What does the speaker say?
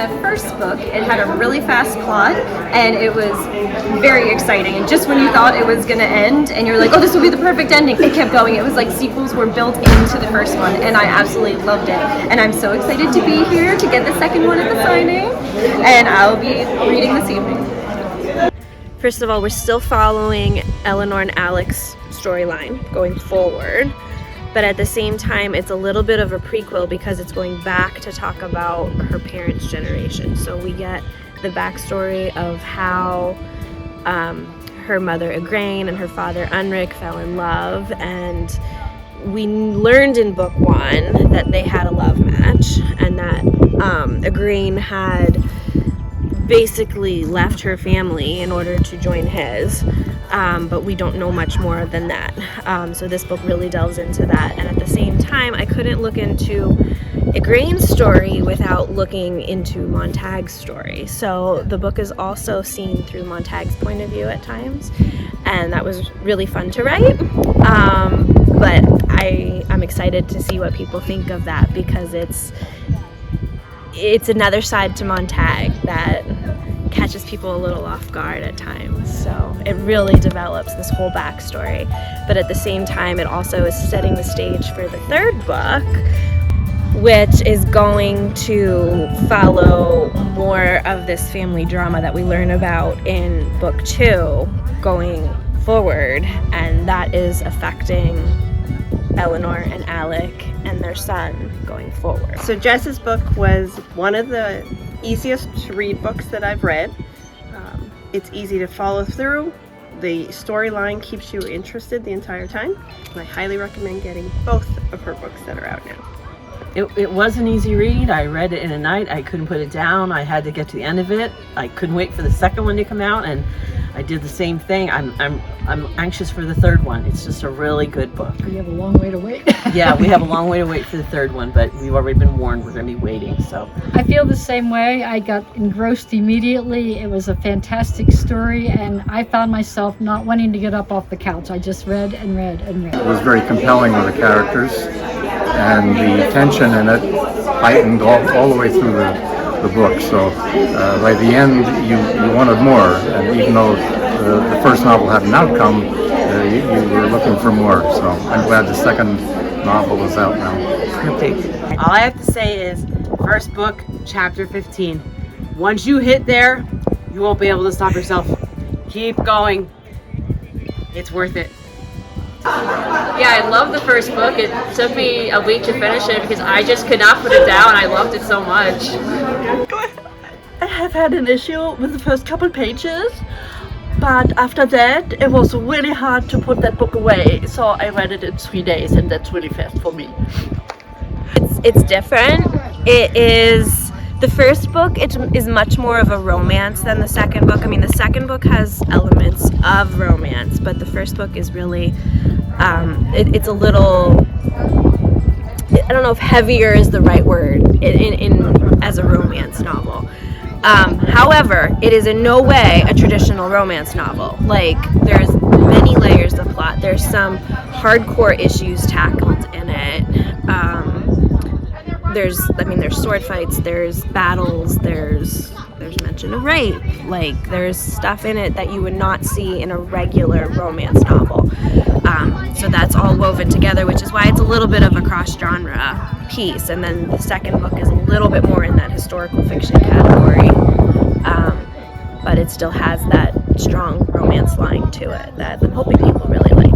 the first book, it had a really fast plot, and it was very exciting. And just when you thought it was going to end, and you're like, oh, this will be the perfect ending, it kept going. It was like sequels were built into the first one, and I absolutely loved it. And I'm so excited to be here to get the second one at the signing, and I'll be reading this evening. First of all, we're still following Eleanor and Alec's storyline going forward, but at the same time, it's a little bit of a prequel because it's going back to talk about her parents' generation. So we get the backstory of how her mother Igraine and her father Unric fell in love, and we learned in book 1 that they had a love match, and that Igraine had basically left her family in order to join his, but we don't know much more than that. So this book really delves into that, and at the same time, I couldn't look into Igraine's story without looking into Montag's story. So the book is also seen through Montag's point of view at times, and that was really fun to write. But I'm excited to see what people think of that, because it's another side to Montag that catches people a little off guard at times. So it really develops this whole backstory, but at the same time it also is setting the stage for the third book, which is going to follow more of this family drama that we learn about in book 2 going forward, and that is affecting Eleanor and Alec and their son going forward. So Jess's book was one of the easiest to read books that I've read. It's easy to follow through. The storyline keeps you interested the entire time. And I highly recommend getting both of her books that are out now. It was an easy read. I read it in a night. I couldn't put it down. I had to get to the end of it. I couldn't wait for the second one to come out, and I did the same thing. I'm anxious for the third one. It's just a really good book. We have a long way to wait. Yeah, we have a long way to wait for the third one, but we've already been warned we're going to be waiting. So I feel the same way. I got engrossed immediately. It was a fantastic story, and I found myself not wanting to get up off the couch. I just read and read and read. It was very compelling with the characters, and the tension in it heightened all the way through the book. So by the end, you wanted more, and even though the first novel had an outcome, you were looking for more. So I'm glad the second novel is out now. perfect. All I have to say is, first book, chapter 15. Once you hit there, you won't be able to stop yourself. Keep going. It's worth it. Yeah, I love the first book. It took me a week to finish it because I just could not put it down. I loved it so much. I have had an issue with the first couple pages, but after that it was really hard to put that book away, so I read it in 3 days, and that's really fast for me. It's different. It is, the first book it is much more of a romance than the second book. I mean, the second book has elements of romance, but the first book is really it's a little, I don't know if heavier is the right word in as a romance novel. However, it is in no way a traditional romance novel. Like, there's many layers of plot. There's some hardcore issues tackled in it. There's sword fights, there's battles, there's mention of rape. Like, there's stuff in it that you would not see in a regular romance novel. So that's all woven together, which is why it's a little bit of a cross-genre piece. And then the second book is a little bit more in that historical fiction category, but it still has that strong romance line to it that I'm hoping people really like.